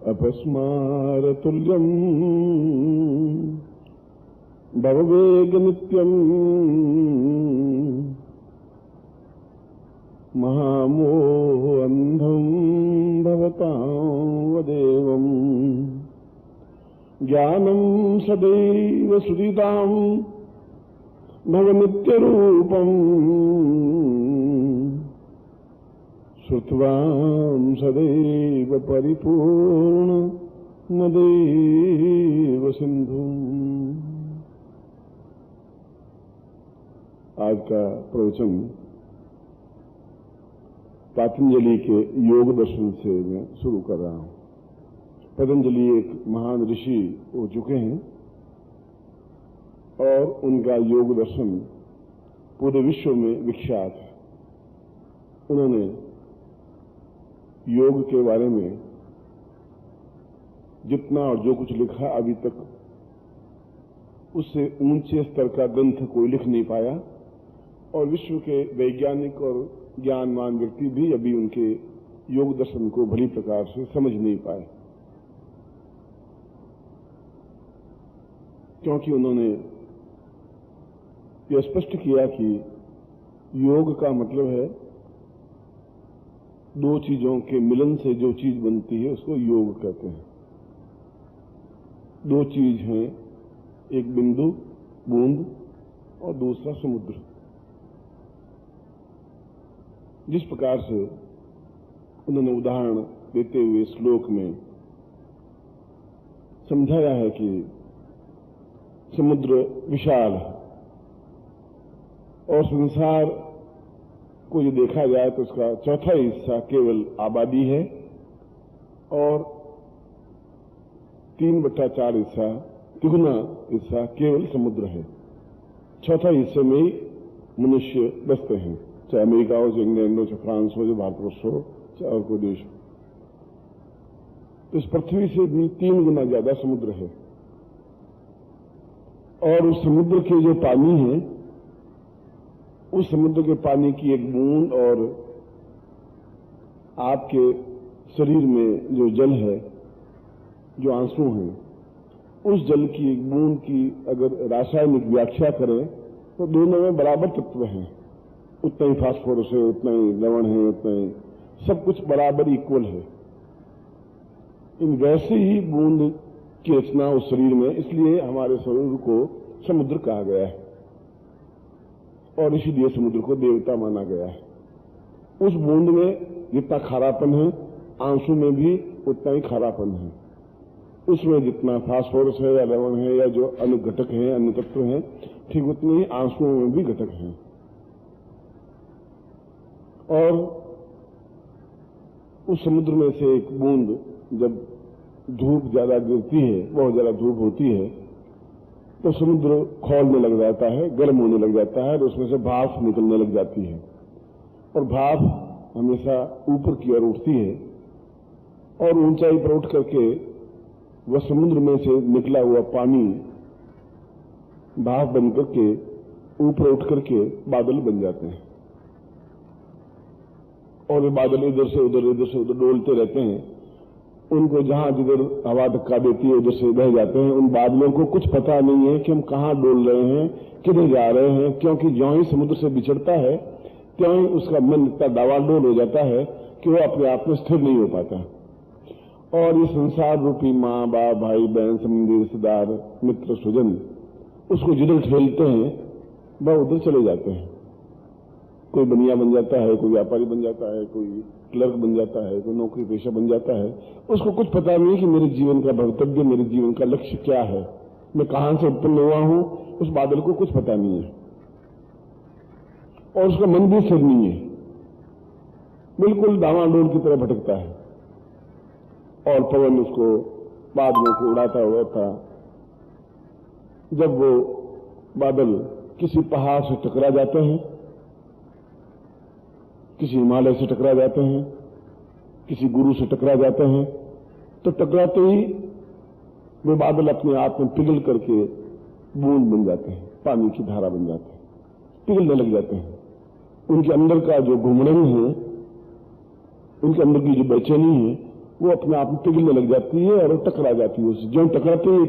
अपस्मारतुल्यम् भववेगनित्यम् महामोहान्धम् भवतां वदेवम् ज्ञानं सदैव सुदितां भवनित्यरूपम् श्रुत्वां सदैव परिपूर्णमदेव सिन्धुम्। आज का प्रवचन पतंजलि के योग दर्शन से मैं शुरू कर रहा हूं। पतंजलि एक महान ऋषि हो चुके हैं और उनका योग दर्शन पूरे विश्व में विख्यात है। उन्होंने योग के बारे में जितना और जो कुछ लिखा अभी तक उससे ऊंचे स्तर का ग्रंथ कोई लिख नहीं पाया और विश्व के वैज्ञानिक और ज्ञानवान व्यक्ति भी अभी उनके योग दर्शन को भली प्रकार से समझ नहीं पाए, क्योंकि उन्होंने यह स्पष्ट किया कि योग का मतलब है दो चीजों के मिलन से जो चीज बनती है उसको योग कहते हैं। दो चीज हैं, एक बिंदु बूंद और दूसरा समुद्र। जिस प्रकार से उन्होंने उदाहरण देते हुए श्लोक में समझाया है कि समुद्र विशाल है और संसार को ये देखा जाए तो उसका चौथा हिस्सा केवल आबादी है और 3/4 हिस्सा, तिगुना हिस्सा केवल समुद्र है। चौथा हिस्से में ही मनुष्य बसते हैं, चाहे अमेरिका हो, चाहे इंग्लैंड हो, चाहे फ्रांस हो, चाहे भारतवर्ष हो, चाहे और कोई देश हो। तो इस पृथ्वी से भी 3 गुना ज्यादा समुद्र है और उस समुद्र के जो पानी है, उस समुद्र के पानी की एक बूंद और आपके शरीर में जो जल है, जो आंसू हैं, उस जल की एक बूंद की अगर रासायनिक व्याख्या करें तो दोनों में बराबर तत्व हैं। उतना ही फास्फोरस है, उतना ही लवण है, उतना ही सब कुछ बराबर इक्वल है। इन वैसे ही बूंद की रचना उस शरीर में, इसलिए हमारे शरीर को समुद्र कहा गया है और इसीलिए समुद्र को देवता माना गया है। उस बूंद में जितना खारापन है, आंसू में भी उतना ही खारापन है। उसमें जितना फास्फोरस है या लवण है या जो अन्य घटक हैं, अन्य तत्व हैं, ठीक उतने ही आंसुओं में भी घटक हैं। और उस समुद्र में से एक बूंद जब धूप ज्यादा गिरती है, बहुत ज्यादा धूप होती है, तो समुद्र खौलने लग जाता है, गर्म होने लग जाता है और उसमें से भाप निकलने लग जाती है और भाप हमेशा ऊपर की ओर उठती है और ऊंचाई पर उठ करके वह समुद्र में से निकला हुआ पानी भाप बन करके ऊपर उठ करके बादल बन जाते हैं और वे बादल इधर से उधर डोलते रहते हैं। उनको जहां जिधर हवा धक्का देती है उधर से बह जाते हैं। उन बादलों को कुछ पता नहीं है कि हम कहां डोल रहे हैं, किधर जा रहे हैं, क्योंकि ज्यों ही समुद्र से बिछड़ता है त्यों ही उसका मन इतना डावाडोल हो जाता है कि वो अपने आप में स्थिर नहीं हो पाता। और ये संसार रूपी माँ बाप, भाई बहन, संबंधी, रिश्तेदार, मित्र, स्वजन उसको जिधर ठेलते हैं वह उधर चले जाते हैं। कोई बनिया बन जाता है, कोई व्यापारी बन जाता है, कोई क्लर्क बन जाता है, कोई नौकरी पेशा बन जाता है। उसको कुछ पता नहीं कि मेरे जीवन का भवितव्य, मेरे जीवन का लक्ष्य क्या है, मैं कहां से उत्पन्न हुआ हूं, उस बादल को कुछ पता नहीं है और उसका मन भी स्थिर नहीं है, बिल्कुल डावाडोल की तरह भटकता है और पवन उसको बादलों को उड़ाता उड़ाता जब वो बादल किसी पहाड़ से टकरा जाते हैं, किसी हिमालय से टकरा जाते हैं, किसी गुरु से टकरा जाते हैं, तो टकराते ही वे बादल अपने आप में पिघल करके बूंद बन जाते हैं, पानी की धारा बन जाते हैं, पिघलने लग जाते हैं। उनके अंदर का जो घुमड़न है, उनके अंदर की जो बेचैनी है, वो अपने आप में पिघलने लग जाती है और टकरा जाती है उससे। जो टकराते ही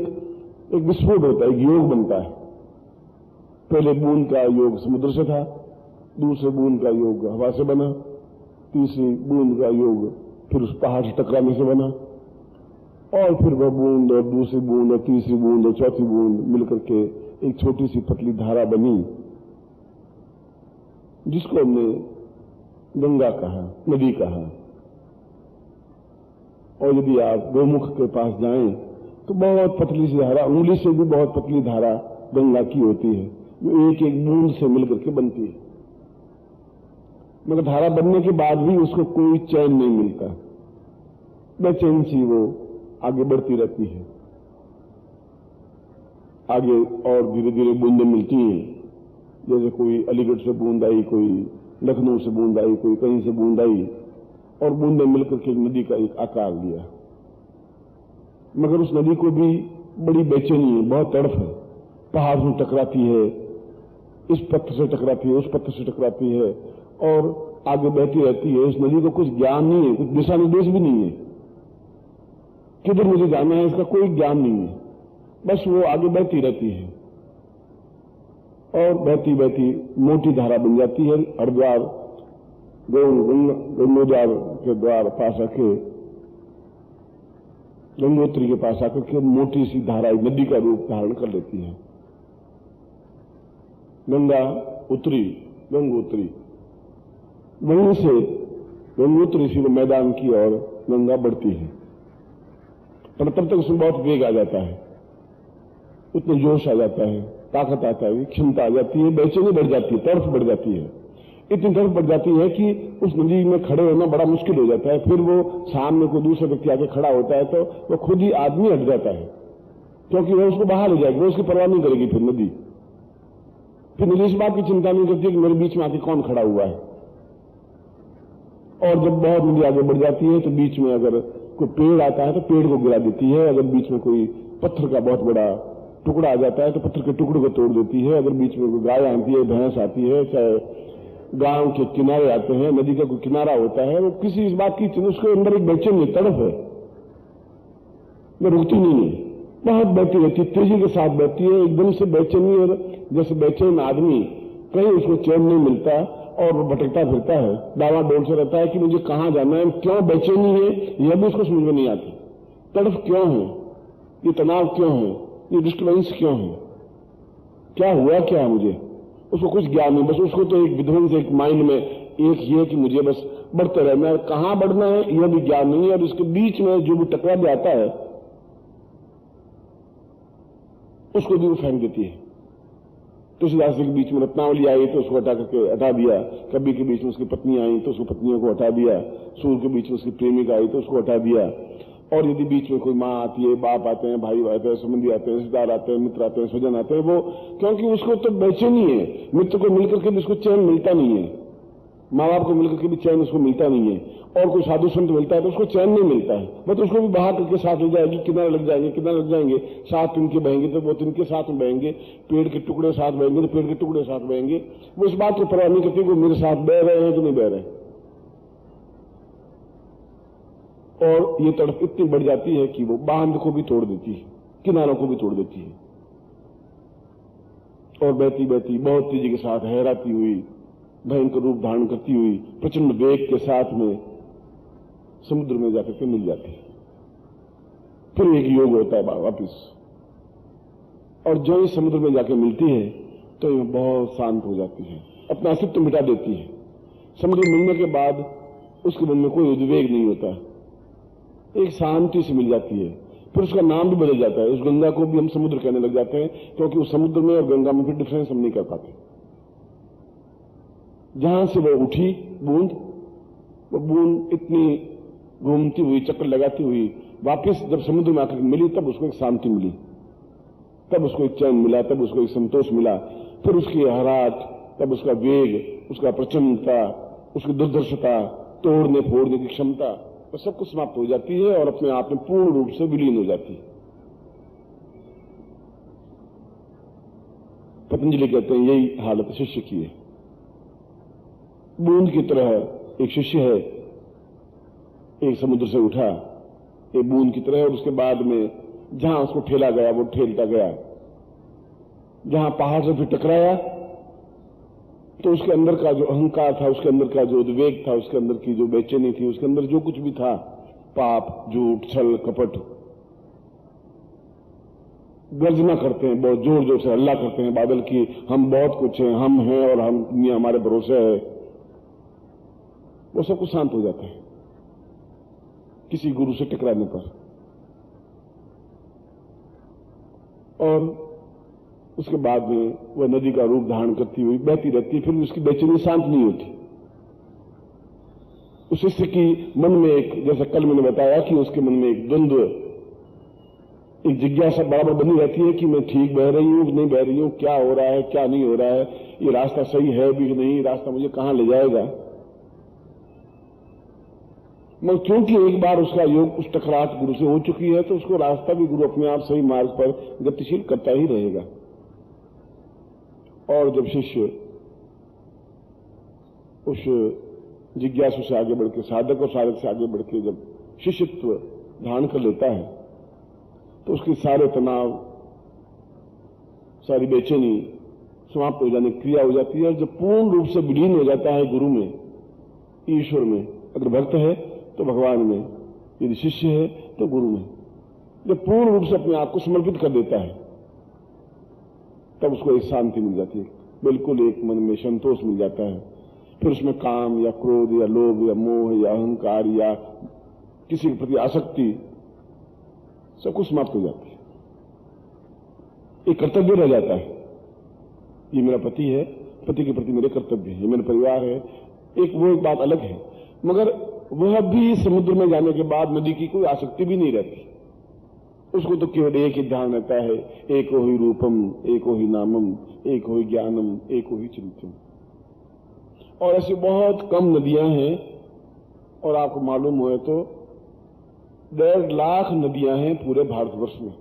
एक विस्फोट होता है, एक योग बनता है। पहले बूंद का योग समुद्र से था, दूसरे बूंद का योग हवा से बना, तीसरी बूंद का योग फिर उस पहाड़ से टकराने से बना, और फिर वह बूंद और दूसरी बूंद और तीसरी बूंद और चौथी बूंद मिलकर के एक छोटी सी पतली धारा बनी, जिसको हमने गंगा कहा, नदी कहा। और यदि आप गौमुख के पास जाएं तो बहुत पतली सी धारा, उंगली से भी बहुत पतली धारा गंगा की होती है, जो एक एक बूंद से मिलकर के बनती है। मगर धारा बनने के बाद भी उसको कोई चैन नहीं मिलता, बेचैन सी वो आगे बढ़ती रहती है। आगे और धीरे धीरे बूंदें मिलती हैं, जैसे कोई अलीगढ़ से बूंद आई, कोई लखनऊ से बूंद आई, कोई कहीं से बूंद आई, और बूंदें मिलकर के नदी का एक आकार लिया। मगर उस नदी को भी बड़ी बेचैनी है, बहुत तड़फ है। पहाड़ से टकराती है, इस पत्थर से टकराती है, उस पत्थर से टकराती है, और आगे बहती रहती है। उस नदी को कुछ ज्ञान नहीं है, कुछ दिशा निर्देश भी नहीं है, किधर मुझे जाना है इसका कोई ज्ञान नहीं है। बस वो आगे बहती रहती है और बहती बहती मोटी धारा बन जाती है। हरिद्वार गंगोद्वार के द्वार पास आके, गंगोत्री के पास आकर के मोटी सी धारा नदी का रूप धारण कर लेती है। गंगा उतरी, गंगोत्री, वहीं से गंगोत्री से मैदान की ओर गंगा बढ़ती है, पर तब तक उसमें बहुत वेग आ जाता है, उतना जोश आ जाता है, ताकत आता है, क्षमता आ जाती है, बेचैनी बढ़ जाती है, तड़फ बढ़ जाती है। इतनी तड़फ बढ़ जाती है कि उस नदी में खड़े होना बड़ा मुश्किल हो जाता है। फिर वो सामने कोई दूसरा व्यक्ति आके खड़ा होता है तो वो खुद ही आदमी हट जाता है, क्योंकि वो उसको बाहर हो जाएगी, वो उसकी परवाह नहीं करेगी। फिर नदी इस बात की चिंता नहीं करती कि मेरे बीच में आके कौन खड़ा हुआ है। और जब बहुत नदी आगे बढ़ जाती है तो बीच में अगर कोई पेड़ आता है तो पेड़ को गिरा देती है, अगर बीच में कोई पत्थर का बहुत बड़ा टुकड़ा आ जाता है तो पत्थर के टुकड़े को तोड़ देती है, अगर बीच में कोई गाय आती है, भैंस आती है, चाहे गांव के किनारे आते हैं, नदी का कोई किनारा होता है, वो किसी इस बात की चिंता, उसके अंदर एक बेचैनी तड़फ है, वो रुकती नहीं है, बहुत बहती रहती, तेजी के साथ बहती है, एकदम से बेचैनी। और जैसे बेचैन आदमी कहीं उसको चैन नहीं मिलता और वो भटकता फिरता है, डावा डोल से रहता है कि मुझे कहां जाना है, क्यों बेचैनी है यह भी उसको समझ में नहीं आती। तड़फ क्यों है, ये तनाव क्यों है, ये डिस्टर्बेंस क्यों है, क्या हुआ, क्या है मुझे, उसको कुछ ज्ञान नहीं। बस उसको तो एक विध्वंस, एक माइंड में एक ये कि मुझे बस बढ़ते रहना है, कहां बढ़ना है यह भी ज्ञान नहीं है। और इसके बीच में जो भी टकरा जाता है उसको भी वो फेंक देती है। तुलसीदास जी के बीच में रत्नावली आई तो उसको हटा करके हटा दिया, कबीर के बीच में उसकी पत्नी आई तो उसको पत्नियों को हटा दिया, सूर्य के बीच में उसकी प्रेमिका आई तो उसको हटा दिया। और यदि बीच में कोई माँ आती है, बाप आते हैं, भाई आते हैं, संबंधी आते हैं, रिश्तेदार आते हैं, मित्र आते हैं, स्वजन आते हैं, वो क्योंकि उसको तो बेचैनी है, मित्र को मिलकर के भी उसको चैन मिलता नहीं है, माँ बाप को मिलकर के भी चैन उसको मिलता नहीं है, और कोई साधु संत मिलता है तो उसको चैन नहीं मिलता है। बस उसको भी बाहर करके साथ ले जाएगी, किनारे लग जाएंगे, किनारे लग जाएंगे, साथ तिनके बहेंगे तो वो तिनके साथ में बहेंगे, पेड़ के टुकड़े साथ बहेंगे तो पेड़ के टुकड़े साथ बहेंगे। वो इस बात को परवाह नहीं करती कि वो मेरे साथ बह रहे हैं कि नहीं बह रहे। और ये तड़प इतनी बढ़ जाती है कि वो बांध को भी तोड़ देती है, किनारों को भी तोड़ देती है, और बहती बहती बहुत तेजी के साथ हैराती हुई, भयंकर रूप धारण करती हुई, प्रचंड वेग के साथ में समुद्र में जाकर के मिल जाती है। फिर एक योग होता है वापिस, और जो इस समुद्र में जाकर मिलती है तो ये बहुत शांत हो जाती है, अपना अस्तित्व मिटा देती है। समुद्र मिलने के बाद उसके मन में कोई उद्वेग नहीं होता, एक शांति से मिल जाती है। फिर उसका नाम भी बदल जाता है, उस गंगा को भी हम समुद्र कहने लग जाते हैं, क्योंकि उस समुद्र में और गंगा में फिर डिफरेंस हम नहीं कर पाते। जहां से वो उठी बूंद, वो बूंद इतनी घूमती हुई, चक्कर लगाती हुई वापस जब समुद्र में आकर मिली, तब उसको एक शांति मिली, तब उसको एक चैन मिला, तब उसको एक संतोष मिला। फिर उसकी हराट, तब उसका वेग, उसका प्रचंडता, उसकी दुर्दर्शता, तोड़ने फोड़ने की क्षमता, वो सब कुछ समाप्त हो जाती है और अपने आप में पूर्ण रूप से विलीन हो जाती है। पतंजलि कहते हैं यही हालत शिष्य की है। बूंद की तरह एक शिष्य है, एक समुद्र से उठा, एक बूंद की तरह, और उसके बाद में जहां उसको ठेला गया वो ठेलता गया, जहां पहाड़ से फिर टकराया तो उसके अंदर का जो अहंकार था, उसके अंदर का जो उद्वेग था, उसके अंदर की जो बेचैनी थी, उसके अंदर जो कुछ भी था, पाप, झूठ, छल, कपट, गर्जना करते हैं, बहुत जोर जोर से हल्ला करते हैं बादल की, हम बहुत कुछ हैं, हम हैं और हम दुनिया हमारे भरोसे है, वो सब कुछ शांत हो जाता है किसी गुरु से टकराने पर। और उसके बाद में वह नदी का रूप धारण करती हुई बहती रहती है, फिर उसकी बेचैनी शांत नहीं होती। उस शिष्य की मन में एक, जैसा कल मैंने बताया कि उसके मन में एक द्वंद्व, एक जिज्ञासा बराबर बनी रहती है कि मैं ठीक बह रही हूं कि नहीं बह रही हूं, क्या हो रहा है क्या नहीं हो रहा है, ये रास्ता सही है भी कि नहीं, रास्ता मुझे कहां ले जाएगा। मगर क्योंकि एक बार उसका योग, उस टकराहट गुरु से हो चुकी है, तो उसको रास्ता भी गुरु अपने आप सही मार्ग पर गतिशील करता ही रहेगा। और जब शिष्य उस जिज्ञासु से आगे बढ़ के, साधक और साधक से आगे बढ़ के जब शिष्यत्व धारण कर लेता है, तो उसके सारे तनाव, सारी बेचैनी समाप्त हो जाने की क्रिया हो जाती है। और जब पूर्ण रूप से विलीन हो जाता है गुरु में, ईश्वर में, अगर भक्त है तो भगवान में, यदि शिष्य है तो गुरु में, जब पूर्ण रूप से अपने आप को समर्पित कर देता है, तब उसको एक शांति मिल जाती है, बिल्कुल एक मन में संतोष मिल जाता है। फिर उसमें काम या क्रोध या लोभ या मोह या अहंकार या किसी के प्रति आसक्ति, सब कुछ समाप्त हो जाती है। एक कर्तव्य रह जाता है, ये मेरा पति है, पति के प्रति मेरे कर्तव्य है, ये मेरा परिवार है, एक बात अलग है। मगर वह भी समुद्र में जाने के बाद नदी की कोई आसक्ति भी नहीं रहती, उसको तो केवल एक ही ध्यान रहता है, एको ही रूपम एको ही नामम एको ही ज्ञानम एको ही चिंतन। और ऐसी बहुत कम नदियां हैं, और आपको मालूम हो तो 1.5 लाख नदियां हैं पूरे भारतवर्ष में,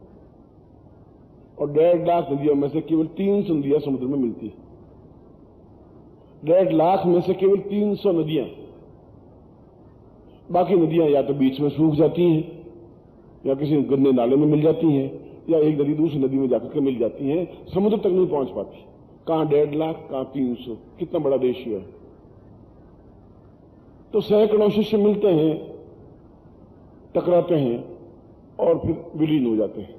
और 1.5 लाख नदियों में से केवल 300 नदियां समुद्र में मिलती है। 1.5 लाख में से केवल 300 नदियां, बाकी नदियां या तो बीच में सूख जाती हैं, या किसी गंदे नाले में मिल जाती हैं, या एक नदी दूसरी नदी में जाकर के मिल जाती हैं, समुद्र तक नहीं पहुंच पाती। कहां 1.5 लाख, कहां 300, कितना बड़ा देश है। तो सैकड़ों शिष्य मिलते हैं, टकराते हैं और फिर विलीन हो जाते हैं,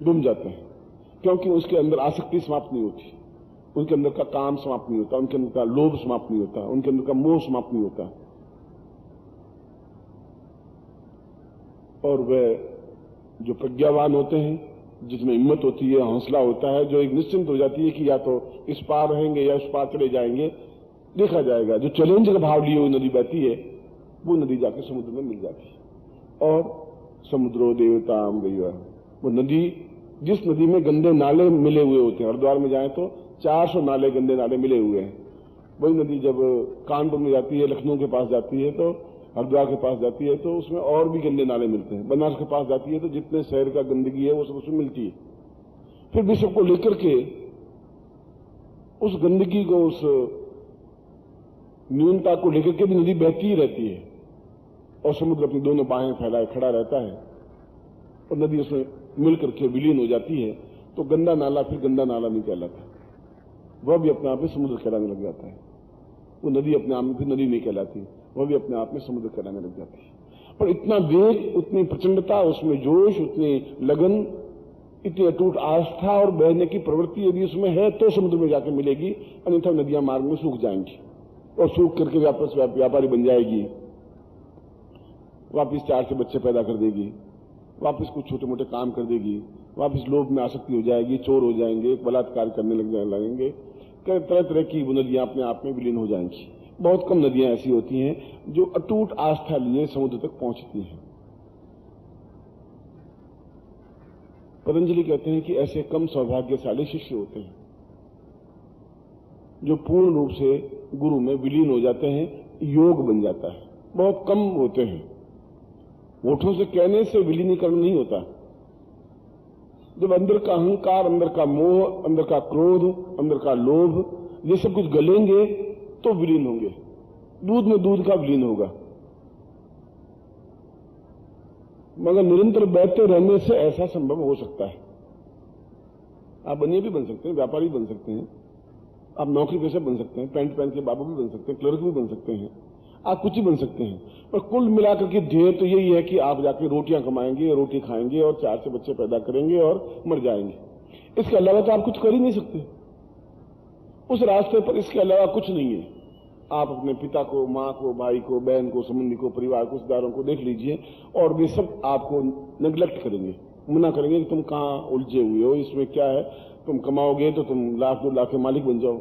डूब जाते हैं, क्योंकि उसके अंदर आसक्ति समाप्त नहीं होती, उनके अंदर का काम समाप्त नहीं होता, उनके अंदर का लोभ समाप्त नहीं होता, उनके अंदर का मोह समाप्त नहीं होता। और वे जो प्रज्ञावान होते हैं, जिसमें हिम्मत होती है, हौसला होता है, जो एक निश्चिंत हो जाती है कि या तो इस पार रहेंगे या उस पार चले जाएंगे, देखा जाएगा, जो चैलेंज का भाव लिए हुई नदी बहती है, वो नदी जाके समुद्र में मिल जाती है। और समुद्रो देवताम गया, वो नदी, जिस नदी में गंदे नाले मिले हुए होते हैं, हरिद्वार में जाए तो 400 नाले, गंदे नाले मिले हुए हैं, वही नदी जब कानपुर में जाती है, लखनऊ के पास जाती है, तो हरिद्वार के पास जाती है, तो उसमें और भी गंदे नाले मिलते हैं। बनारस के पास जाती है तो जितने शहर का गंदगी है वो सब उसमें मिलती है। फिर भी सबको लेकर के उस गंदगी को, उस न्यूनता को लेकर के भी नदी बहती ही रहती है, और समुद्र अपनी दोनों बाहें फैलाए खड़ा रहता है, और नदी उसमें मिलकर के विलीन हो जाती है। तो गंदा नाला फिर गंदा नाला नहीं कहलाता, वह भी अपने आप में समुद्र कहलाने लग जाता है। वो नदी अपने आप में फिर नदी नहीं कहलाती, वह भी अपने आप में समुद्र कहलाने लग जाती है। पर इतना वेग, उतनी प्रचंडता, उसमें जोश, उतनी लगन, इतनी अटूट आस्था और बहने की प्रवृत्ति यदि उसमें है तो समुद्र में जाकर मिलेगी, अन्यथा नदियां मार्ग में सूख जाएंगी, और सूख करके वापस व्यापारी बन जाएगी, वापस 4 से बच्चे पैदा कर देगी, वापस कुछ छोटे मोटे काम कर देगी, वापस लोभ में आसक्ति हो जाएगी, चोर हो जाएंगे, बलात्कार करने लगेंगे, तरह तरह की वो नदियां अपने आप में विलीन हो जाएंगी। बहुत कम नदियां ऐसी होती हैं जो अटूट आस्था लिए समुद्र तक पहुंचती हैं। पतंजलि कहते हैं कि ऐसे कम सौभाग्यशाली शिष्य होते हैं जो पूर्ण रूप से गुरु में विलीन हो जाते हैं, योग बन जाता है। बहुत कम होते हैं, होठों से कहने से विलीनीकरण नहीं होता। जब अंदर का अहंकार, अंदर का मोह, अंदर का क्रोध, अंदर का लोभ, ये सब कुछ गलेंगे तो विलीन होंगे। दूध में दूध का विलीन होगा। मगर निरंतर बैठते रहने से ऐसा संभव हो सकता है। आप बनिए भी बन सकते हैं, व्यापारी बन सकते हैं, आप नौकरी पेशा बन सकते हैं, पैंट पहन के बाबू भी बन सकते हैं, क्लर्क भी बन सकते हैं, आप कुछ ही बन सकते हैं। पर कुल मिलाकर के ध्येय तो यही है कि आप जाके रोटियां कमाएंगे, रोटी खाएंगे और 4 से बच्चे पैदा करेंगे और मर जाएंगे। इसके अलावा तो आप कुछ कर ही नहीं सकते। उस रास्ते पर इसके अलावा कुछ नहीं है। आप अपने पिता को, मां को, भाई को, बहन को, संबंधी को, परिवार को, रिश्तेदारों को देख लीजिए और वे सब आपको नेग्लेक्ट करेंगे, मना करेंगे कि तुम कहां उलझे हुए हो, इसमें क्या है, तुम कमाओगे तो तुम 1,00,000 2 लाख के मालिक बन जाओ,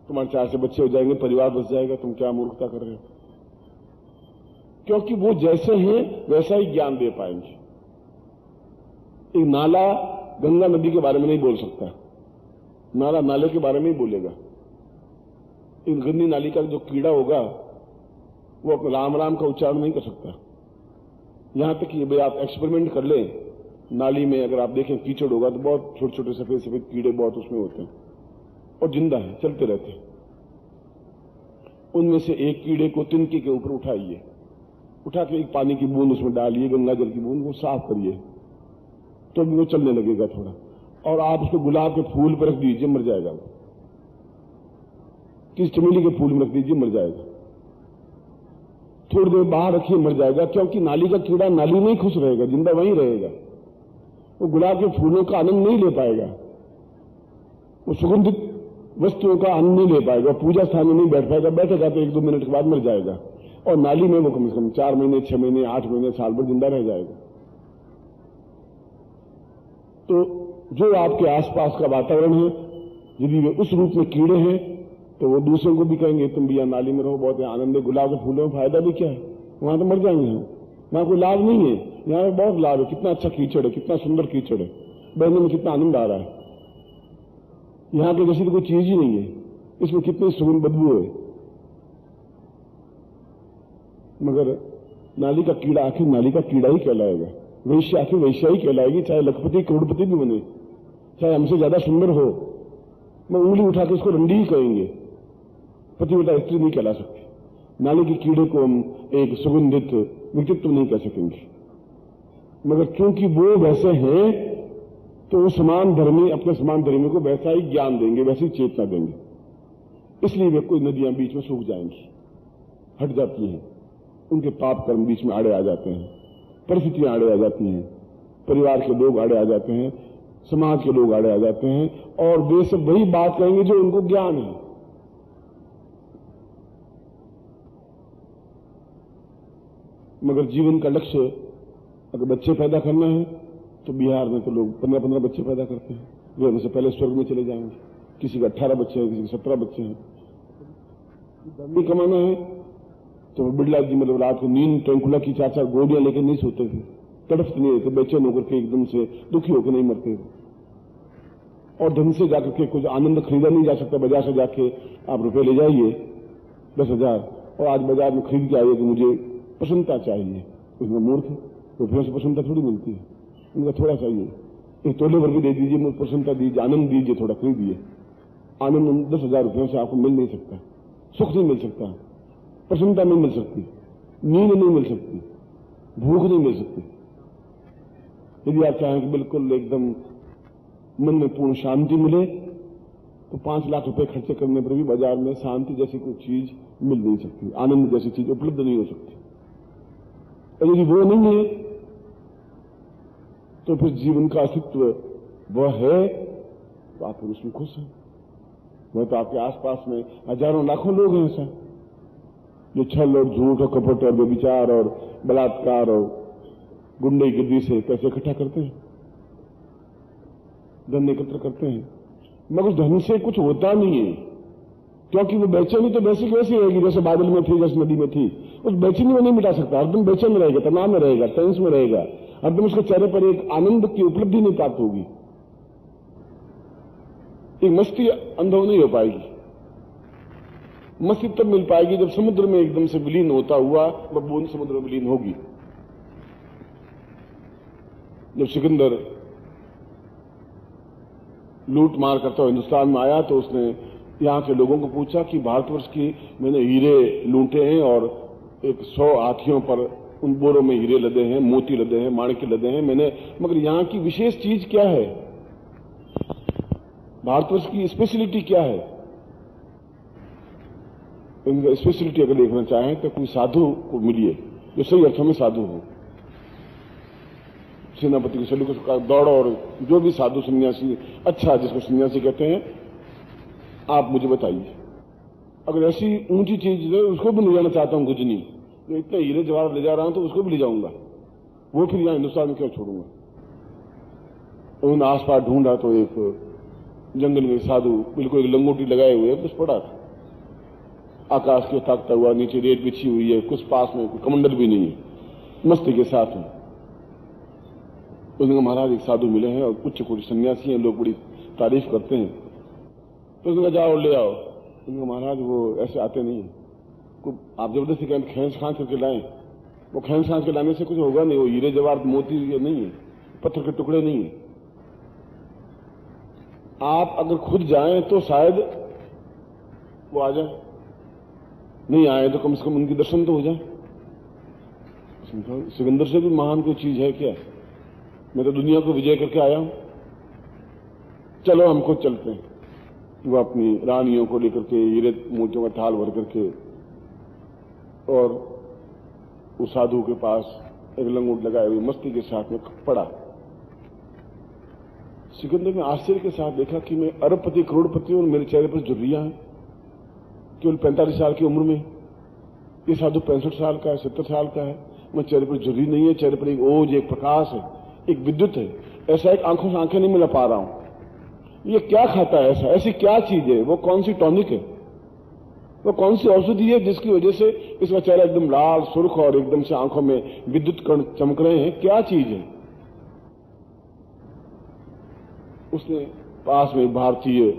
तुम्हारे 4 से बच्चे हो जाएंगे, परिवार बच जाएगा, तुम क्या मूर्खता कर रहे हो। क्योंकि वो जैसे हैं वैसा ही ज्ञान दे पाएंगे। एक नाला गंगा नदी के बारे में नहीं बोल सकता, नाला नाले के बारे में ही बोलेगा। एक गंदी नाली का जो कीड़ा होगा वो अपने राम राम का उच्चारण नहीं कर सकता। यहां तक कि भाई आप एक्सपेरिमेंट कर लें, नाली में अगर आप देखें कीचड़ होगा तो बहुत छोटे छोटे सफेद सफेद कीड़े बहुत उसमें होते हैं और जिंदा है, चलते रहते हैं। उनमें से एक कीड़े को तिनके के ऊपर उठाइए, उठा के एक पानी की बूंद उसमें डालिए, गंगा जल की बूंद, वो साफ करिए तो भी वो चलने लगेगा थोड़ा। और आप उसको गुलाब के फूल पर रख दीजिए, मर जाएगा वो। किसी चमेली के फूल में रख दीजिए, मर जाएगा। थोड़ी देर बाहर रखिए, मर जाएगा। क्योंकि नाली का कीड़ा नाली में ही खुश रहेगा, जिंदा वहीं रहेगा, वो गुलाब के फूलों का आनंद नहीं ले पाएगा, वो सुगंधित वस्तुओं का आनंद नहीं ले पाएगा, पूजा स्थान में नहीं बैठ पाएगा, बैठेगा तो 1-2 मिनट के बाद मर जाएगा। और नाली में वो कम से कम 4 महीने, 6 महीने, 8 महीने, साल भर जिंदा रह जाएगा। तो जो आपके आसपास का वातावरण है, यदि वे उस रूप में कीड़े हैं तो वो दूसरों को भी कहेंगे तुम भी यहां नाली में रहो, बहुत आनंद है, गुलाब के फूलों में फायदा भी क्या है, वहां तो मर जाएंगे हम, वहां कोई लाभ नहीं है, यहां बहुत लाभ है, कितना अच्छा कीचड़ है, कितना सुंदर कीचड़ है, बहने में कितना आनंद आ रहा है, यहां के जैसी तो कोई चीज ही नहीं है, इसमें कितनी सुगंध बदबू है। मगर नाली का कीड़ा आखिर नाली का कीड़ा ही कहलाएगा, वैश्य आखिर वैश्या ही कहलाएगी, चाहे लखपति करोड़पति भी बने, चाहे हमसे ज्यादा सुंदर हो, मैं उंगली उठा के इसको रंडी ही कहेंगे, पतिव्रता स्त्री नहीं कहला सकती। नाली के कीड़े को हम एक सुगंधित व्यक्तित्व नहीं कह सकेंगे। मगर क्योंकि वो वैसे हैं तो वो समान धर्मी अपने समान धर्मी को वैसा ही ज्ञान देंगे, वैसी ही चेतना देंगे। इसलिए वे कोई नदियां बीच में सूख जाएंगी, हट जाती हैं, उनके पाप कर्म बीच में आड़े आ जाते हैं, परिस्थितियां आड़े आ जाती हैं, परिवार के लोग आड़े आ जाते हैं, समाज के लोग आड़े आ जाते हैं, और वे सब वही बात कहेंगे जो उनको ज्ञान है। मगर जीवन का लक्ष्य अगर बच्चे पैदा करना है तो बिहार में तो लोग 15-15 बच्चे पैदा करते हैं, वे उनसे पहले स्वर्ग में चले जाएंगे। किसी का 18 बच्चे हैं, किसी के 17 बच्चे हैं। धन कमाना है तो बिरला जी मतलब रात को नींद ट्रैंकुला की 4-4 गोलियां लेकर नहीं सोते थे, तड़फते नहीं रहते, बेचैन होकर के एकदम से दुखी होकर नहीं मरते थे। और धन से जाकर के कुछ आनंद खरीदा नहीं जा सकता। बाजार से जाके आप रुपए ले जाइए 10,000 और आज बाजार में खरीद के आइए कि मुझे प्रसन्नता चाहिए, उसमें मूर्ख रुपयों से प्रसन्नता थोड़ी मिलती है, उनका थोड़ा चाहिए, एक तोले भर भी दे दीजिए, मुझे प्रसन्नता दीजिए, आनंद दीजिए, थोड़ा खरीदिए। आनंद 10,000 रुपयों से आपको मिल नहीं सकता, सुख नहीं मिल सकता, प्रसन्नता नहीं मिल सकती, नींद नहीं मिल सकती, भूख नहीं मिल सकती। यदि आप चाहें कि बिल्कुल एकदम मन में पूर्ण शांति मिले तो 5 लाख रुपए खर्चे करने पर भी बाजार में शांति जैसी कोई चीज मिल नहीं सकती, आनंद जैसी चीज उपलब्ध नहीं हो सकती। और यदि वो नहीं है तो फिर जीवन का अस्तित्व वह है तो आप फिर उसमें खुश हैं। वह तो आपके आसपास में हजारों लाखों लोग हैं ऐसा जो छल और झूठ और कपट और व्यभिचार और बलात्कार और गुंडेगिरी से पैसे इकट्ठा करते हैं, धन एकत्र करते हैं, मगर धन से कुछ होता नहीं है। क्योंकि वो बेचैनी तो वैसी वैसी रहेगी जैसे बादल में थी, जैसे नदी में थी। उस बेचैनी में नहीं मिटा सकता, हरदम बेचैन रहेगा, तनाव में रहेगा, टेंस में रहेगा, हरदम उसके चेहरे पर एक आनंद की उपलब्धि नहीं प्राप्त होगी, एक मस्ती अनुभव नहीं हो पाएगी। मस्ती तब मिल पाएगी जब समुद्र में एकदम से विलीन होता हुआ वह बूंद समुद्र में विलीन होगी। जब सिकंदर लूट मार करता हुआ हिंदुस्तान में आया तो उसने यहां के लोगों को पूछा कि भारतवर्ष की मैंने हीरे लूटे हैं और एक 100 हाथियों पर उन बोरों में हीरे लदे हैं, मोती लदे हैं, माणिक्य लदे हैं, मगर यहां की विशेष चीज क्या है? भारतवर्ष की स्पेशलिटी क्या है? इनका स्पेशलिटी अगर देखना चाहें तो कोई साधु को मिलिए जो सही अर्थों में साधु हो। सेनापति के सैनिकों का दौड़, और जो भी साधु सन्यासी, अच्छा जिसको सन्यासी कहते हैं, आप मुझे बताइए। अगर ऐसी ऊंची चीज है उसको भी ले जाना चाहता हूं, गुजनी, जो इतने हीरे जवाहर ले जा रहा हूं तो उसको भी ले जाऊंगा, वो फिर यहां हिंदुस्तान में क्यों छोड़ूंगा? उन्होंने आसपास ढूंढा तो एक जंगल में साधु बिल्कुल एक लंगोटी लगाए हुए कुछ पड़ा था, आकाश के ताकता हुआ, नीचे रेत बिछी हुई है, कुछ पास में कोई कमंडल भी नहीं है, मस्ती के साथ है। उसने महाराज एक साधु मिले हैं और उच्च कोटि सन्यासी हैं, लोग बड़ी तारीफ करते हैं। तो उसने कहा जाओ ले आओ। उनका महाराज वो ऐसे आते नहीं है, आप जबरदस्ती कहें खींच खांच करके लाएं, वो खींच खांच के लाने से कुछ होगा नहीं, वो हीरे जवाहर मोती ये नहीं है, पत्थर के टुकड़े नहीं है। आप अगर खुद जाएं तो शायद वो आ जाए, नहीं आए तो कम से कम उनके दर्शन तो हो जाए। सिकंदर से भी महान कोई चीज है क्या? मैं तो दुनिया को विजय करके आया हूं, चलो हम खुद चलते हैं। वो अपनी रानियों को लेकर के हीरे मोतियों का थाल भर करके और उस साधु के पास एक लंगोट लगाए हुए मस्ती के साथ में पड़ा। सिकंदर ने आश्चर्य के साथ देखा कि मैं अरबपति करोड़पति और मेरे चेहरे पर झुर्रियां हैं, केवल 45 साल की उम्र में। ये साधु 65 साल का है, 70 साल का है, मैं चेहरे पर झुर्री नहीं है, चेहरे पर एक ओज, एक प्रकाश है, एक विद्युत है, ऐसा एक आंखों से आंखें नहीं मिला पा रहा हूं। ये क्या खाता है ऐसा? ऐसी क्या चीज है? वो कौन सी टॉनिक है? वो कौन सी औषधि है जिसकी वजह से इसका चेहरा एकदम लाल सुर्ख और एकदम से आंखों में विद्युत कण चमक रहे हैं? क्या चीज है? उसने पास में भारतीय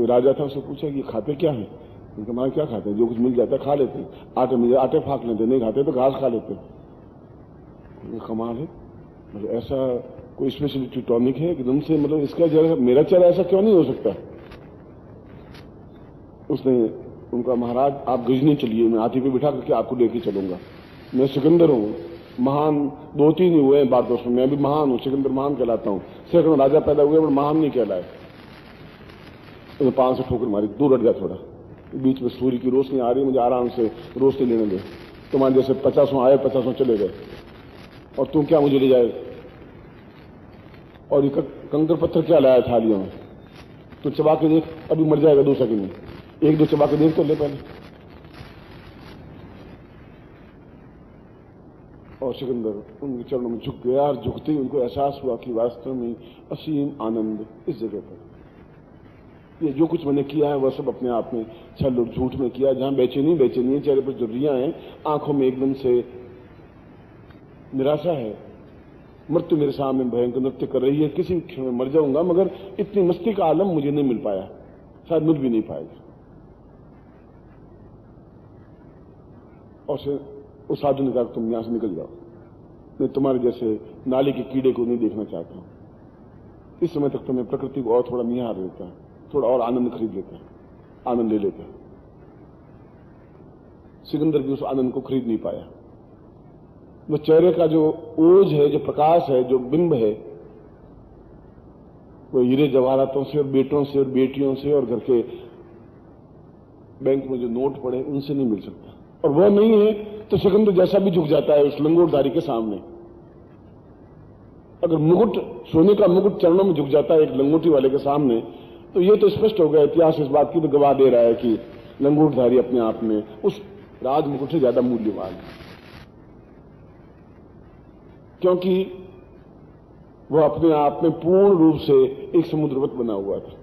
राजा था, उससे पूछा कि खाते क्या है? उनका मां क्या खाते हैं? जो कुछ मिल जाता है खा लेते हैं, आटे मिल जाए आटे फाक लेते, नहीं खाते तो घास खा लेते। कमाल है, मतलब ऐसा कोई स्पेशलिटी टॉनिक है एकदम से, मतलब इसका जरा मेरा चेहरा ऐसा क्यों नहीं हो सकता? उसने उनका महाराज आप गजनी चलिए, मैं हाथी पे बिठा करके आपको लेके चलूंगा। मैं सिकंदर हूं, महान 2-3 हुए हैं भारतवर्ष में, मैं भी महान हूं, सिकंदर महान कहलाता हूं। सैकड़ों राजा पैदा हुए पर महान नहीं कहलाए। तो 5 से ठोकर मारी, दूर हट गया थोड़ा, बीच में सूर्य की रोशनी आ रही, मुझे आराम से रोशनी लेने दे। तुम्हारे जैसे 50 आए 50 चले गए, और तुम क्या मुझे ले जाए? और ये कंकर पत्थर क्या लाया थालियों में? तो चबा के देख, अभी मर जाएगा 2 सेकंड में, 1-2 चबा के देख तो ले पहले। और सिकंदर उनके चरणों में झुक गया, और झुकते ही उनको एहसास हुआ कि वास्तव में असीम आनंद इस जगह पर। ये जो कुछ मैंने किया है वह सब अपने आप में छल और झूठ में किया। जहां बेचैनी है, चेहरे पर झुर्रियां हैं, आंखों में एकदम से निराशा है, मृत्यु मेरे सामने भयंकर नृत्य कर रही है, किसी क्षण में मर जाऊंगा, मगर इतनी मस्ती का आलम मुझे नहीं मिल पाया, शायद मिल भी नहीं पाएगा। और उस साधु ने कहा तुम यहां से निकल जाओ, मैं तुम्हारे जैसे नाली के कीड़े को नहीं देखना चाहता हूं। इस समय तक तो मैं प्रकृति को और थोड़ा निहार लेता, थोड़ा और आनंद खरीद लेता, आनंद ले लेता। सिकंदर भी उस आनंद को खरीद नहीं पाया। वो चेहरे का जो ओज है, जो प्रकाश है, जो बिंब है, वो हीरे जवाहरातों से और बेटों से और बेटियों से और घर के बैंक में जो नोट पड़े उनसे नहीं मिल सकता। और वह नहीं है तो सिकंदर जैसा भी झुक जाता है उस लंगोटधारी के सामने। अगर मुकुट, सोने का मुकुट चरणों में झुक जाता है एक लंगोटी वाले के सामने, तो ये तो स्पष्ट हो गया, इतिहास इस बात की तो गवाह दे रहा है कि लंगोटधारी अपने आप में उस राज मुकुट से ज्यादा मूल्यवान है, क्योंकि वह अपने आप में पूर्ण रूप से एक समुद्रवत बना हुआ था।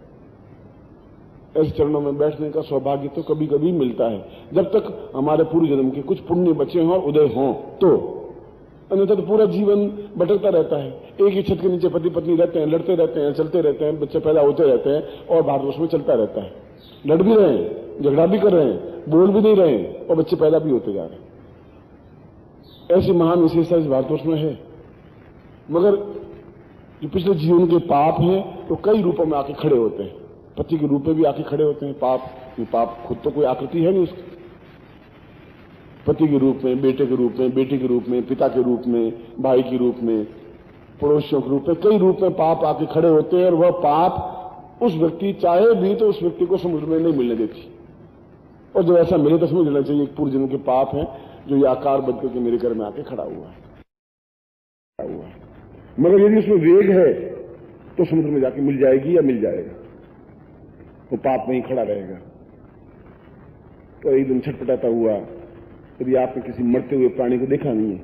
ऐसे चरणों में बैठने का सौभाग्य तो कभी कभी मिलता है, जब तक हमारे पूर्व जन्म के कुछ पुण्य बचे हों, उदय हों, तो अन्यथा तो पूरा जीवन भटकता रहता है। एक ही छत के नीचे पति पत्नी रहते हैं, लड़ते रहते हैं, चलते रहते हैं, बच्चे पैदा होते रहते हैं, और भारतवर्ष में चलता रहता है। लड़ भी रहे हैं, झगड़ा भी कर रहे हैं, बोल भी नहीं रहे हैं, और बच्चे पैदा भी होते जा रहे हैं। ऐसी महान विशेषता इस भारतवर्ष में है। मगर जो पिछले जीवन के पाप हैं तो कई रूपों में आके खड़े होते हैं। पति के रूप में भी आके खड़े होते हैं पाप। ये पाप खुद तो कोई आकृति है नहीं उसकी, पति के रूप में, बेटे के रूप में, बेटी के रूप में, पिता के रूप में, भाई के रूप में, पड़ोसियों के रूप में, कई रूप में पाप आके खड़े होते हैं और वह पाप उस व्यक्ति चाहे भी तो उस व्यक्ति को समुद्र में नहीं मिलने देती। और जब ऐसा मिले तो समझ लेना चाहिए पूर्व जन्म के पाप हैं जो ये आकार बन करके मेरे घर में आके खड़ा हुआ है। मगर यदि उसमें वेग है तो समुद्र में जाके मिल जाएगी या मिल जाएगा, वो पाप नहीं खड़ा रहेगा। तो एक दिन छटपटाता हुआ, यदि आपने किसी मरते हुए प्राणी को देखा नहीं है,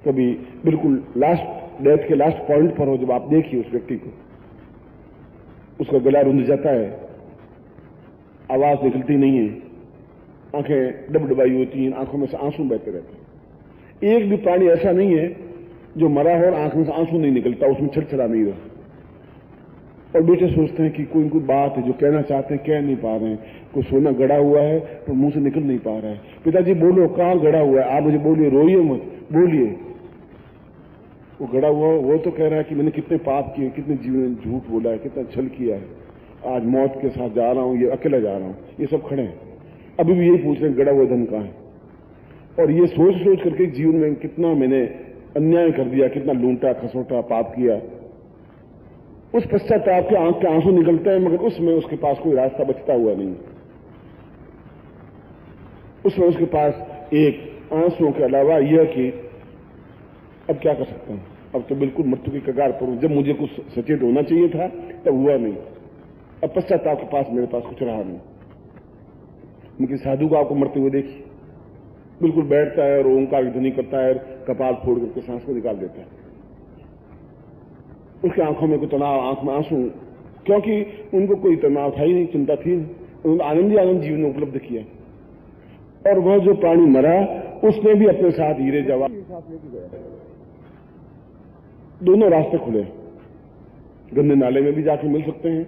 कभी बिल्कुल लास्ट डेथ के लास्ट पॉइंट पर हो, जब आप देखिए उस व्यक्ति को, उसका गला रुंध जाता है, आवाज निकलती नहीं है, आंखें डबडबाई होती हैं, आंखों में से आंसू बहते रहते हैं। एक भी प्राणी ऐसा नहीं है जो मरा हो और आंख में से आंसू नहीं निकलता, उसमें छड़छड़ा नहीं रहा। और बेटे सोचते हैं कि कोई बात है जो कहना चाहते हैं कह नहीं पा रहे हैं, कोई सोना गड़ा हुआ है तो मुंह से निकल नहीं पा रहा है। पिताजी बोलो कहां गड़ा हुआ है, आप मुझे बोलिए, रोइए मत, बोलिए। वो गड़ा हुआ वो तो कह रहा है कि मैंने कितने पाप किए, कितने जीवन में झूठ बोला है, कितना छल किया है, आज मौत के साथ जा रहा हूं, ये अकेला जा रहा हूं, ये सब खड़े हैं, अभी भी यही पूछ रहे हैं गड़ा हुआ धन कहां है। और ये सोच सोच करके जीवन में कितना मैंने अन्याय कर दिया, कितना लूंटा खसोटा पाप किया, उस पश्चाताप के आंख के आंसू निकलते हैं, मगर उसमें उसके पास कोई रास्ता बचता हुआ नहीं। उसमें उसके पास एक आंसुओं के अलावा यह कि अब क्या कर सकता हूं, अब तो बिल्कुल मृत्यु की कगार पर हूं, जब मुझे कुछ सचेत होना चाहिए था तब हुआ नहीं, अब पश्चाताप के पास मेरे पास कुछ रहा नहीं। उनकी साधु को आपको मरते हुए देखिए, बिल्कुल बैठता है और ओंकार की ध्वनि करता है, कपाल फोड़ करके सांस को निकाल देता है, उसकी आंखों में कोई तनाव, आंख में आंसू, क्योंकि उनको कोई तनाव था ही नहीं, चिंता थी नहीं, उन्होंने आनंद ही आनंद जीवन में उपलब्ध किया। और वह जो प्राणी मरा उसने भी अपने साथ हीरे जवाहर लेके गया। दोनों रास्ते खुले, गंदे नाले में भी जाके मिल सकते हैं,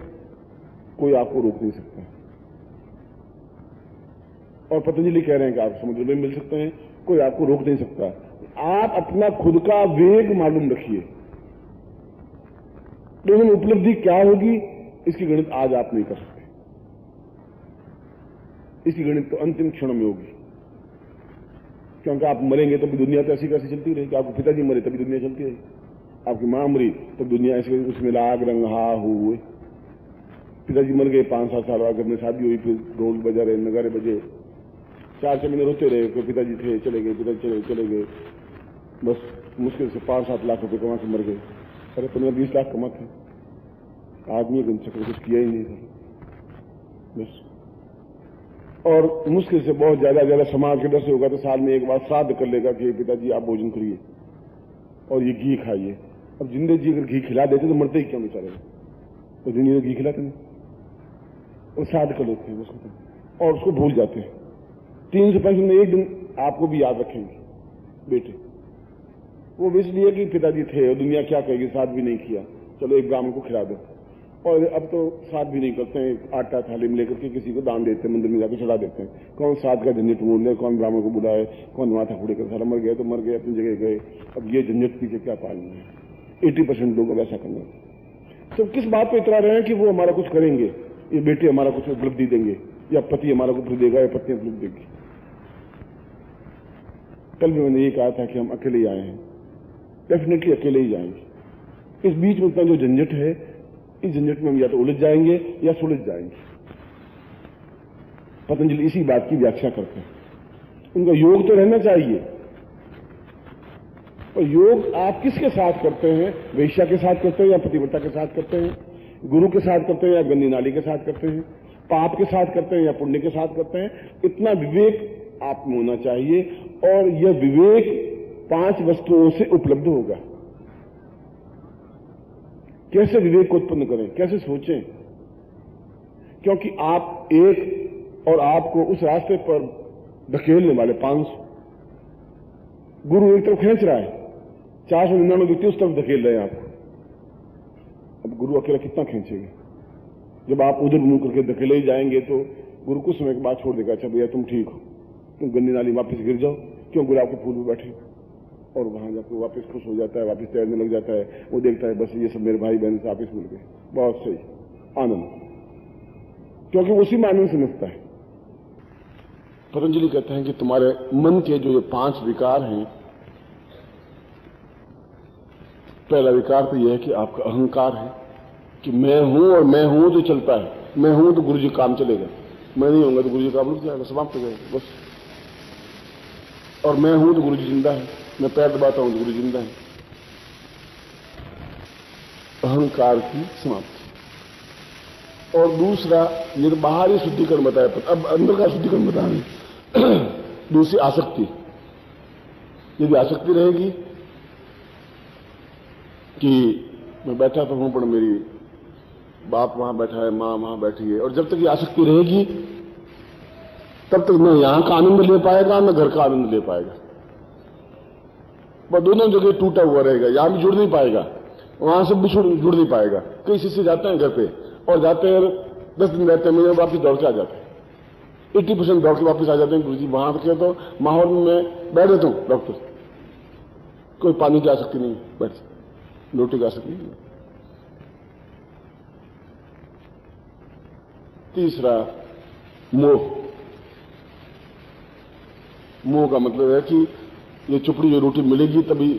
कोई आपको रोक नहीं सकता। और पतंजलि कह रहे हैं कि आप समुद्र में मिल सकते हैं, कोई आपको रोक नहीं सकता। आप अपना खुद का वेग मालूम रखिए, दोनों में उपलब्धि क्या होगी इसकी गणित आज आप नहीं कर सकते, इसकी गणित तो अंतिम क्षण में होगी। क्योंकि आप मरेंगे तभी दुनिया तो ऐसी कैसी चलती रहेगी, आपके पिताजी मरे तभी दुनिया चलती रहेगी, आपकी मां मरी तब दुनिया ऐसे उसमें लाग रंग हा हुए। पिताजी मर गए 5-7 साल बाद, घर में शादी हुई, फिर ढोल बजा रहे, नगारे बजे, 4-6 महीने रोते रहे, कोई पिताजी थे चले गए, पिताजी चले गए, बस मुश्किल से 5-7 लाख रुपए कमा के मर गए। अरे 15-20 लाख कमाते, आदमी गन चक्र कुछ किया ही नहीं था बस। और मुश्किल से बहुत ज्यादा समाज के डर से होगा तो साल में एक बार श्राद्ध कर लेगा कि पिताजी आप भोजन करिए और ये घी खाइए। अब जिंदे जी अगर घी खिला देते तो मरते ही क्यों बेचारे, तो जिंदगी घी खिलाते नहीं, और श्राद्ध कर लेते हैं उसको और उसको भूल जाते हैं। 365 में एक दिन आपको भी याद रखेंगे बेटे, वो इसलिए कि पिताजी थे और दुनिया क्या कहेगी, श्राद्ध भी नहीं किया, चलो एक ब्राह्मण को खिला दो। और अब तो श्राद्ध भी नहीं करते हैं, आटा थाली में लेकर के किसी को दान देते हैं, मंदिर में जाकर चढ़ा देते हैं। कौन श्राद्ध का झंझट मोड़ ले, कौन ब्राह्मण को बुलाए, कौन माथा फोड़े कर, सारा मर गया तो मर गए, अपनी जगह गए, अब ये झंझट पीछे क्या पालना है। 80% लोग अब ऐसा करना तो किस बात पे इतरा रहे हैं कि वो हमारा कुछ करेंगे, ये बेटे हमारा कुछ उपलब्धि देंगे, या पति हमारा कुछ देगा, या पत्नी उपलब्धि देगी। कल भी मैंने ये कहा था कि हम अकेले ही आए हैं, डेफिनेटली अकेले ही जाएंगे। इस बीच में इतना जो झंझट है, इस झंझट में हम या तो उलझ जाएंगे या सुलझ जाएंगे। पतंजलि इसी बात की व्याख्या करते हैं। उनका योग तो रहना चाहिए, और योग आप किसके साथ करते हैं, वेश्या के साथ करते हैं या पतिव्रता के साथ करते हैं, गुरु के साथ करते हैं या गंदी नाली के साथ करते हैं, पाप के साथ करते हैं या पुण्य के साथ करते हैं, इतना विवेक आप में होना चाहिए। और यह विवेक 5 वस्तुओं से उपलब्ध होगा। कैसे विवेक को उत्पन्न करें, कैसे सोचें, क्योंकि आप एक और आपको उस रास्ते पर धकेलने वाले 500 गुरु एक तरफ खींच रहा है, 499 व्यक्ति उस तरफ धकेल रहे हैं आपको। अब गुरु अकेला कितना खींचेगा, जब आप उधर मुंह करके धकेले ही जाएंगे तो गुरु कुछ समय के बाद छोड़ देगा, अच्छा भैया तुम ठीक हो, तुम गंदी नाली वापस गिर जाओ, क्यों गुलाब के फूल में बैठे, और वहां जाकर वापस खुश हो जाता है, वापस तैरने लग जाता है। वो देखता है बस ये सब मेरे भाई बहन से वापस मिल गए, बहुत सही, आनंद, क्योंकि उसी में आनंद समझता है। पतंजलि कहते हैं कि तुम्हारे मन के जो ये 5 विकार हैं, पहला विकार तो यह है कि आपका अहंकार है कि मैं हूं और मैं हूं तो चलता है, मैं हूं तो गुरु जी काम चलेगा, मैं नहीं होऊंगा तो गुरु जी काम रुक जाएगा, समाप्त हो जाएगा बस। और मैं हूं तो गुरु जी जिंदा है, मैं पैर दबाता हूं तो गुरु जी जिंदा है। अहंकार की समाप्ति। और दूसरा, ये तो बाहरी शुद्धिकरण बताया, अब अंदर का शुद्धिकरण बता रहे। दूसरी आसक्ति। यदि आसक्ति रहेगी कि मैं बैठा तो हूं पर मेरी बाप वहां बैठा है, मां वहां बैठी है, और जब तक ये आसक्ति रहेगी तब तक न यहां का आनंद ले पाएगा न घर का आनंद ले पाएगा। वह दोनों जगह टूटा हुआ रहेगा, यहां भी जुड़ नहीं पाएगा, वहां से भी जुड़ नहीं पाएगा। कई शिष्य जाते हैं घर पे और जाते हैं 10 दिन रहते हैं, महीने वापिस दौड़ के आ जाते हैं, 80% दौड़ के वापिस आ जाते हैं। गुरुजी वहां के तो माहौल में बैठ देता हूं, डॉक्टर कोई पानी की आसक्ति नहीं, बैठ रोटी की आसक्ति नहीं। तीसरा, मोह। मोह का मतलब है कि ये चुपड़ी जो रोटी मिलेगी तभी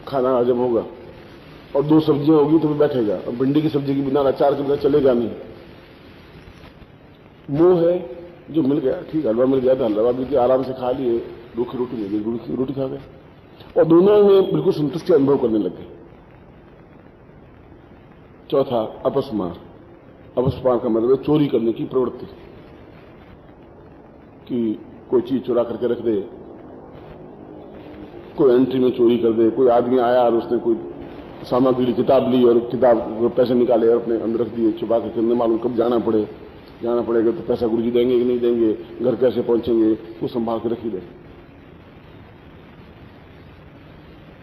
खाना हजम होगा, और 2 सब्जियां होगी तभी बैठेगा, और भिंडी की सब्जी के बिना अचार के बिना चलेगा नहीं। मोह है जो मिल गया, ठीक, हलवा मिल गया था, हलवा भी आराम से खा लिए, रूखी रोटी मिल गई, रूखी रोटी खा गए, और दोनों में बिल्कुल संतुष्टि अनुभव करने लगे। चौथा, अपस्मार। अपस्मार का मतलब है चोरी करने की प्रवृत्ति, कि कोई चीज चुरा करके रख दे, कोई एंट्री में चोरी कर दे, कोई आदमी आया और उसने कोई सामग्री किताब ली और किताब पैसे निकाले और अपने अंदर रख दिए छुपा करके, न मालूम कब जाना पड़ेगा तो पैसा गुरुजी देंगे कि नहीं देंगे, घर कैसे पहुंचेंगे, वो संभाल के रख ही दे।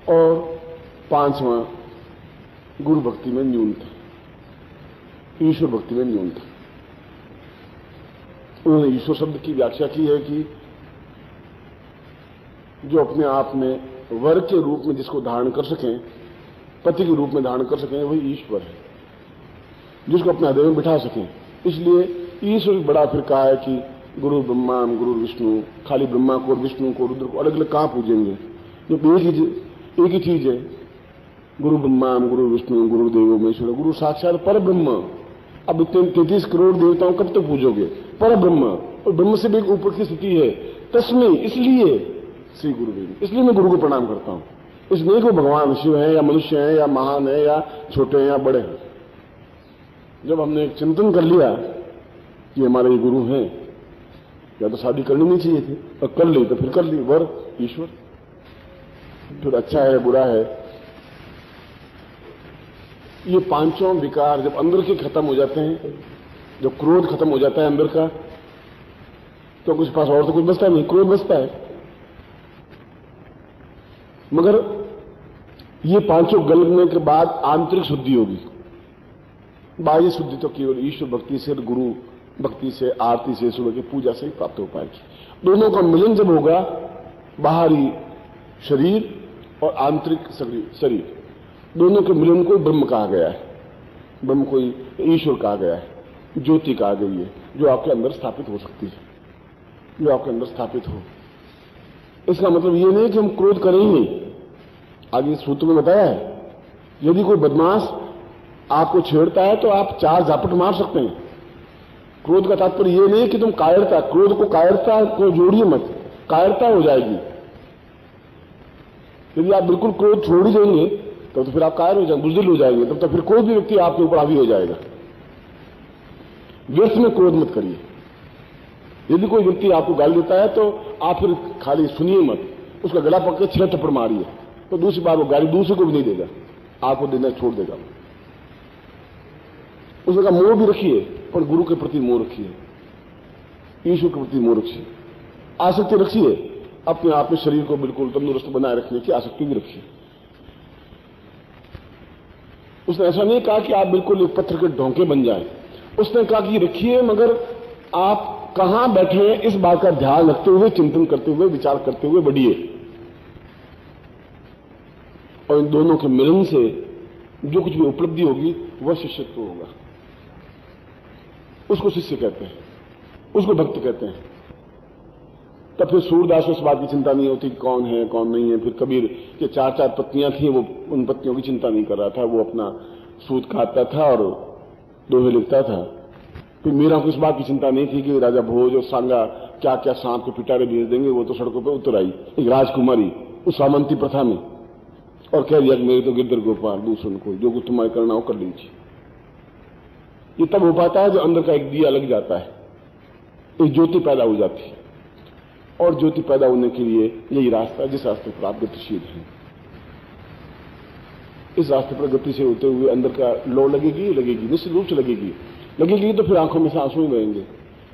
और 5वां, गुरु भक्ति में न्यूनता, ईश्वर भक्ति में न्यूनता। उन्होंने ईश्वर शब्द की व्याख्या की है कि जो अपने आप में वर के रूप में जिसको धारण कर सकें, पति के रूप में धारण कर सकें, वही ईश्वर है, जिसको अपने हृदय में बिठा सकें। इसलिए ईश्वर बड़ा फिर कहा है कि गुरु ब्रह्मा गुरु विष्णु, खाली ब्रह्मा को और विष्णु को रुद्र को अलग अलग कहां पूजेंगे, जो एक ही चीज है। गुरु ब्रह्मा गुरु विष्णु गुरु देवो महेश्वर, गुरु साक्षात पर ब्रह्म। अब इतने 33 करोड़ देवताओं कब तक पूजोगे? पर ब्रह्म, और ब्रह्म से भी ऊपर की स्थिति है। तस्मै, इसलिए श्री गुरुदेव, इसलिए मैं गुरु को प्रणाम करता हूं। इसलिए कोई भगवान शिव है या मनुष्य है या महान है या छोटे हैं या बड़े हैं। जब हमने एक चिंतन कर लिया कि हमारे ये गुरु हैं, या तो शादी करनी नहीं चाहिए थी, और कर ली तो फिर कर ली, वर ईश्वर। फिर अच्छा है बुरा है, ये 5 विकार जब अंदर के खत्म हो जाते हैं, जब क्रोध खत्म हो जाता है अंदर का, तो कुछ पास और तो कुछ बचता नहीं, क्रोध बचता है। मगर ये 5 गलने के बाद आंतरिक शुद्धि होगी, बाह्य शुद्धि तो केवल ईश्वर भक्ति से, गुरु भक्ति से, आरती से, सुबह की पूजा से ही प्राप्त हो पाएगी। दोनों का मिलन जब होगा, बाहरी शरीर और आंतरिक शरीर, दोनों के मिलन को ब्रह्म कहा गया है, ब्रह्म को ईश्वर कहा गया है, ज्योति कहा गई है, जो आपके अंदर स्थापित हो सकती है, जो आपके अंदर स्थापित हो। इसका मतलब ये नहीं कि हम क्रोध करें ही नहीं। आगे सूत्र में बताया है, यदि कोई बदमाश आपको छेड़ता है तो आप 4 झापट मार सकते हैं। क्रोध का तात्पर्य ये नहीं कि तुम कायरता, क्रोध को कायरता को जोड़िए मत, कायरता हो जाएगी। यदि आप बिल्कुल क्रोध छोड़ ही देंगे तो फिर आप कायर हो जाएंगे, बुज़दिल हो जाएंगे, तब तो फिर कोई भी व्यक्ति आपके ऊपर हावी हो जाएगा। व्यर्थ में क्रोध मत करिए। यदि कोई व्यक्ति आपको गाली देता है तो आप फिर खाली सुनिए मत, उसका गला पकड़ के 6 थप्पड़ मारिए, तो दूसरी बार वो गाली दूसरे को भी नहीं देगा, आपको देना छोड़ देगा। उसका मोह भी रखिए, पर गुरु के प्रति मोह रखिए, ईश्वर के प्रति मोह रखिए, आसक्ति रखिए, अपने आप में शरीर को बिल्कुल तंदुरुस्त बनाए रखने की आसक्ति भी रखिए। उसने ऐसा नहीं कहा कि आप बिल्कुल एक पत्थर के ढोंके बन जाएं, उसने कहा कि रखिए, मगर आप कहां बैठे हैं इस बात का ध्यान रखते हुए, चिंतन करते हुए, विचार करते हुए बढ़िए। और इन दोनों के मिलन से जो कुछ भी उपलब्धि होगी वह शिष्यत्व होगा। उसको शिष्य कहते हैं, उसको भक्त कहते हैं। तब फिर सूरदास को इस बात की चिंता नहीं होती कि कौन है कौन नहीं है। फिर कबीर के 4-4 पत्नियां थी, वो उन पत्नियों की चिंता नहीं कर रहा था, वो अपना सूद काटता था और दोहे लिखता था। फिर मीरा को इस बात की चिंता नहीं थी कि राजा भोज और सांगा क्या क्या सांप के पिटारे भेज देंगे, वो तो सड़कों पर उतर आई एक राजकुमारी उस सामंती प्रथा में और कह दिया कि मेरे तो गिरधर गोपाल दूसरों को जो कुछ तुम्हारे करना हो कर लीजिए। ये तब हो पाता है जो अंदर का एक दिया लग जाता है, एक ज्योति पैदा हो जाती है। और ज्योति पैदा होने के लिए यही रास्ता जिस रास्ते पर आप गतिशील हैं, इस रास्ते पर गतिशील होते हुए अंदर का लो लगेगी निश्चित रूप से लगेगी तो फिर आंखों में से आंसू ही बहेंगे।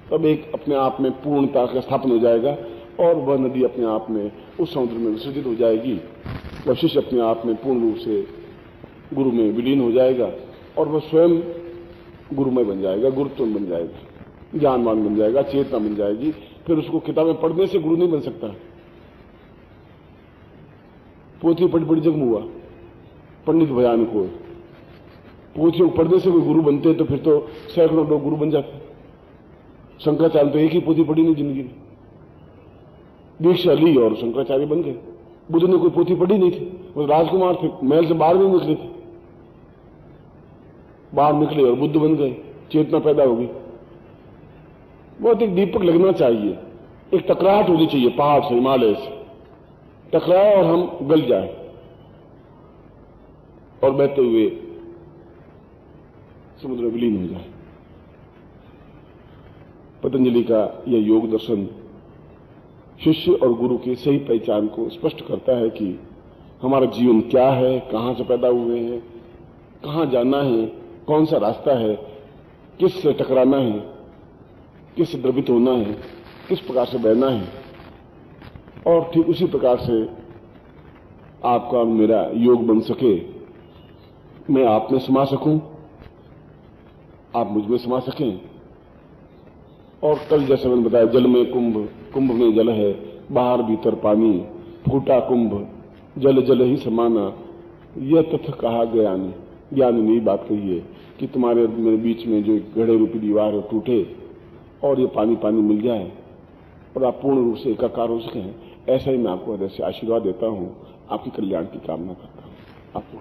तब एक अपने आप में पूर्णता का स्थापन हो जाएगा और वह नदी अपने आप में उस समुद्र में विसर्जित हो जाएगी। वह शिष्य अपने आप में पूर्ण रूप से गुरु में विलीन हो जाएगा और वह स्वयं गुरुमय बन जाएगा, गुरुत्व बन जाएगा, ज्ञानवान बन जाएगा, चेतना बन जाएगी। फिर उसको किताबें पढ़ने से गुरु नहीं बन सकता। पोथी पढ़ पढ़ जग हुआ पंडित भयान को, पोथियों पढ़ने से कोई गुरु बनते तो फिर तो सैकड़ों लोग गुरु बन जाते। शंकराचार्य तो एक ही पोथी पढ़ी नहीं जिंदगी में, दीक्षा ली और शंकराचार्य बन गए। बुद्ध ने कोई पोथी पढ़ी नहीं थी, वो राजकुमार थे, महल से बाहर नहीं निकले थे, बाहर निकले और बुद्ध बन गए, चेतना पैदा हो गई। बहुत एक दीपक लगना चाहिए, एक टकराहट होनी चाहिए पहाड़ से, हिमालय से टकराए और हम गल जाए और बहते हुए समुद्र में विलीन हो जाए। पतंजलि का यह योग दर्शन शिष्य और गुरु की सही पहचान को स्पष्ट करता है कि हमारा जीवन क्या है, कहां से पैदा हुए हैं, कहां जाना है, कौन सा रास्ता है, किससे टकराना है, किससे द्रवित होना है, किस प्रकार से बहना है। और ठीक उसी प्रकार से आपका मेरा योग बन सके, मैं आप में समा सकूं, आप मुझ में समा सकें। और कल जैसे मैंने बताया, जल में कुंभ, कुंभ में जल है, बाहर भीतर पानी, फूटा कुंभ, जल जल ही समाना, यह तथ कहा ज्ञानी। ज्ञानी ने बात कही है कि तुम्हारे मेरे बीच में जो गढ़े रूपी दीवार है टूटे और ये पानी पानी मिल जाए और आप पूर्ण रूप से एकाकार हो सकें। ऐसा ही मैं आपको हृदय से आशीर्वाद देता हूं, आपकी कल्याण की कामना करता हूं। आपको